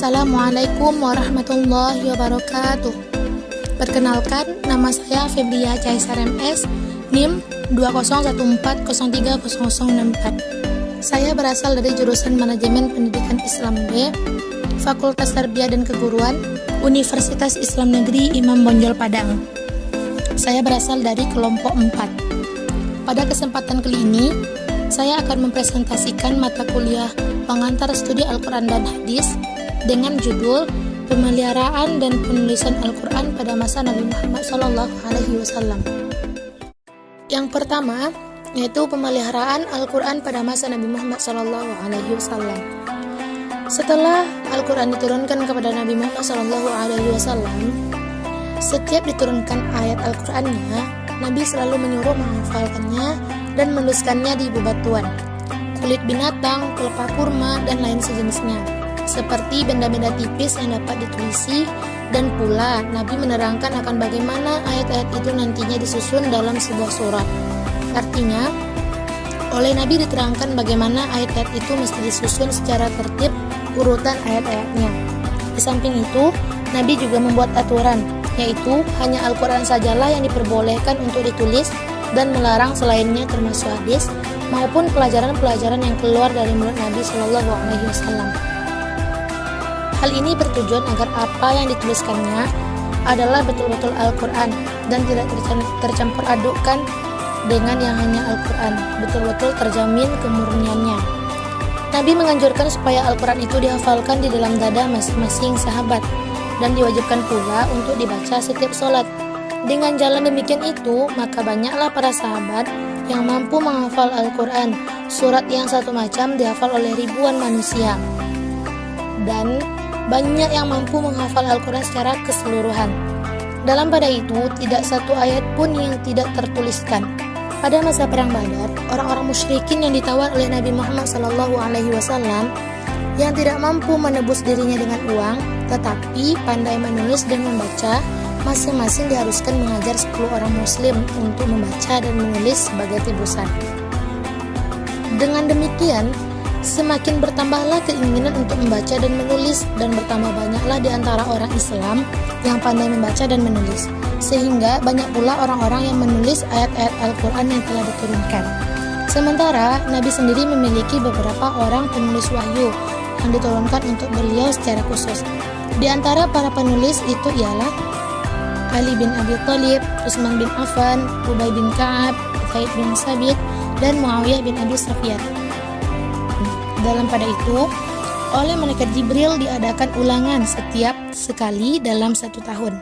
Assalamualaikum warahmatullahi wabarakatuh. Perkenalkan, nama saya Febria Caesar MS, NIM 2014030064. Saya berasal dari jurusan Manajemen Pendidikan Islam B, Fakultas Tarbiyah dan Keguruan, Universitas Islam Negeri Imam Bonjol Padang. Saya berasal dari kelompok 4. Pada kesempatan kali ini, saya akan mempresentasikan mata kuliah pengantar studi Al-Quran dan Hadis dengan judul Pemeliharaan dan Penulisan Al-Quran pada masa Nabi Muhammad SAW. Yang pertama, yaitu pemeliharaan Al-Quran pada masa Nabi Muhammad SAW. Setelah Al-Quran diturunkan kepada Nabi Muhammad SAW, setiap diturunkan ayat Al-Qurannya, Nabi selalu menyuruh menghafalkannya dan menuliskannya di bebatuan, kulit binatang, pelepah kurma, dan lain sejenisnya, seperti benda-benda tipis yang dapat ditulisi. Dan pula Nabi menerangkan akan bagaimana ayat-ayat itu nantinya disusun dalam sebuah surat. Artinya, oleh Nabi diterangkan bagaimana ayat-ayat itu mesti disusun secara tertib urutan ayat-ayatnya. Di samping itu, Nabi juga membuat aturan, yaitu hanya Al-Quran sajalah yang diperbolehkan untuk ditulis dan melarang selainnya, termasuk hadis maupun pelajaran-pelajaran yang keluar dari mulut Nabi SAW. Hal ini bertujuan agar apa yang dituliskannya adalah betul-betul Al-Quran dan tidak tercampur adukkan dengan yang hanya Al-Quran, betul-betul terjamin kemurniannya. Nabi menganjurkan supaya Al-Quran itu dihafalkan di dalam dada masing-masing sahabat dan diwajibkan pula untuk dibaca setiap sholat. Dengan jalan demikian itu, maka banyaklah para sahabat yang mampu menghafal Al-Quran. Surat yang satu macam dihafal oleh ribuan manusia, dan banyak yang mampu menghafal Al-Quran secara keseluruhan. Dalam pada itu, tidak satu ayat pun yang tidak tertuliskan. Pada masa Perang Badar, orang-orang musyrikin yang ditawar oleh Nabi Muhammad SAW yang tidak mampu menebus dirinya dengan uang, tetapi pandai menulis dan membaca, masing-masing diharuskan mengajar 10 orang muslim untuk membaca dan menulis sebagai tebusan. Dengan demikian, semakin bertambahlah keinginan untuk membaca dan menulis, dan bertambah banyaklah di antara orang Islam yang pandai membaca dan menulis, sehingga banyak pula orang-orang yang menulis ayat-ayat Al-Quran yang telah diturunkan. Sementara Nabi sendiri memiliki beberapa orang penulis wahyu yang diturunkan untuk beliau secara khusus. Di antara para penulis itu ialah Ali bin Abi Thalib, Utsman bin Affan, Ubay bin Ka'ab, Zaid bin Sabit, dan Muawiyah bin Abi Sufyan. Dalam pada itu, oleh malaikat Jibril diadakan ulangan setiap sekali dalam 1 tahun.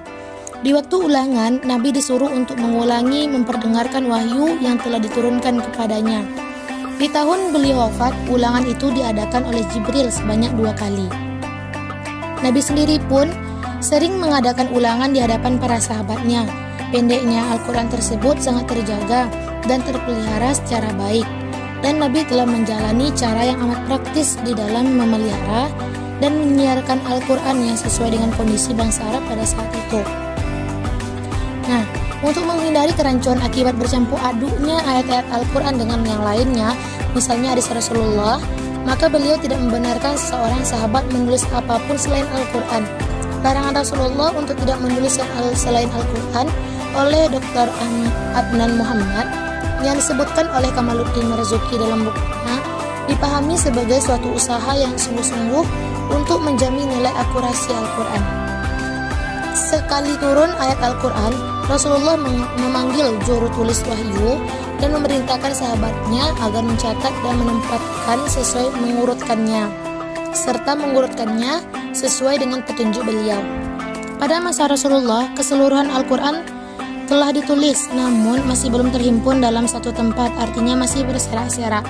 Di waktu ulangan, Nabi disuruh untuk mengulangi memperdengarkan wahyu yang telah diturunkan kepadanya. Di tahun beliau wafat, ulangan itu diadakan oleh Jibril sebanyak 2 kali. Nabi sendiri pun sering mengadakan ulangan di hadapan para sahabatnya. Pendeknya, Al-Quran tersebut sangat terjaga dan terpelihara secara baik, dan Nabi telah menjalani cara yang amat praktis di dalam memelihara dan menyiarkan Al-Quran yang sesuai dengan kondisi bangsa Arab pada saat itu. Nah, untuk menghindari kerancuan akibat bercampur aduknya ayat-ayat Al-Quran dengan yang lainnya, misalnya hadis Rasulullah, maka beliau tidak membenarkan seorang sahabat menulis apapun selain Al-Quran. Larangan Rasulullah untuk tidak menulis selain Al-Quran oleh Dr. Adnan Muhammad yang disebutkan oleh Kamaluddin Marzuki dalam bukunya dipahami sebagai suatu usaha yang sungguh-sungguh untuk menjamin nilai akurasi Al-Quran. Sekali turun ayat Al-Quran, Rasulullah memanggil juru tulis wahyu dan memerintahkan sahabatnya agar mencatat dan menempatkan sesuai mengurutkannya, serta mengurutkannya sesuai dengan petunjuk beliau. Pada masa Rasulullah, keseluruhan Al-Quran telah ditulis, namun masih belum terhimpun dalam satu tempat, artinya masih berserak-serak.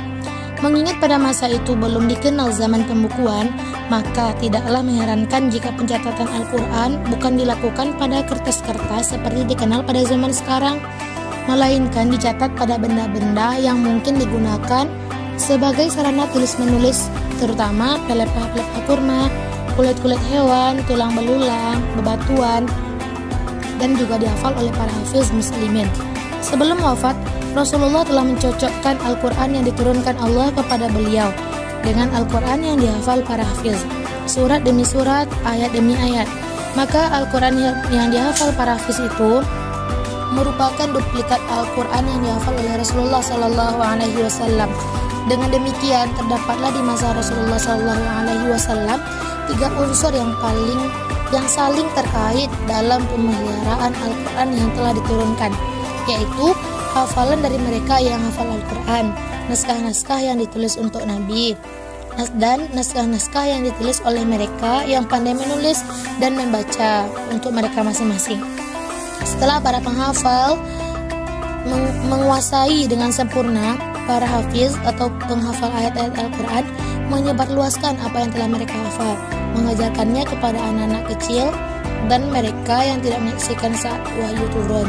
Mengingat pada masa itu belum dikenal zaman pembukuan, maka tidaklah mengherankan jika pencatatan Al-Quran bukan dilakukan pada kertas-kertas seperti dikenal pada zaman sekarang, melainkan dicatat pada benda-benda yang mungkin digunakan sebagai sarana tulis-menulis, terutama pelepah-pelepah kurma, kulit-kulit hewan, tulang belulang, bebatuan, dan juga dihafal oleh para hafiz muslimin. Sebelum wafat, Rasulullah telah mencocokkan Al-Quran yang diturunkan Allah kepada beliau dengan Al-Quran yang dihafal para hafiz. surat demi surat, ayat demi ayat. Maka Al-Quran yang dihafal para hafiz itu merupakan duplikat Al-Quran yang dihafal oleh Rasulullah Sallallahu Alaihi Wasallam. Dengan demikian, terdapatlah di masa Rasulullah Sallallahu Alaihi Wasallam 3 unsur yang saling terkait dalam pemeliharaan Al-Quran yang telah diturunkan, yaitu hafalan dari mereka yang hafal Al-Quran, naskah-naskah yang ditulis untuk Nabi, dan naskah-naskah yang ditulis oleh mereka yang pandai menulis dan membaca untuk mereka masing-masing. Setelah para penghafal menguasai dengan sempurna, para hafiz atau penghafal ayat-ayat Al-Quran menyebarluaskan apa yang telah mereka hafal, mengajarkannya kepada anak-anak kecil dan mereka yang tidak menyaksikan saat wahyu turun,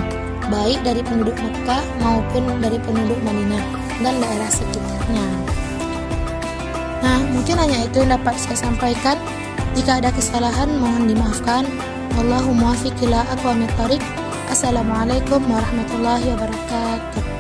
baik dari penduduk Mekah maupun dari penduduk Madinah dan daerah sekitarnya. Nah, mungkin hanya itu yang dapat saya sampaikan. Jika ada kesalahan, mohon dimaafkan. Wallahu muwaffiq ila aqwamit thoriq. Assalamualaikum warahmatullahi wabarakatuh.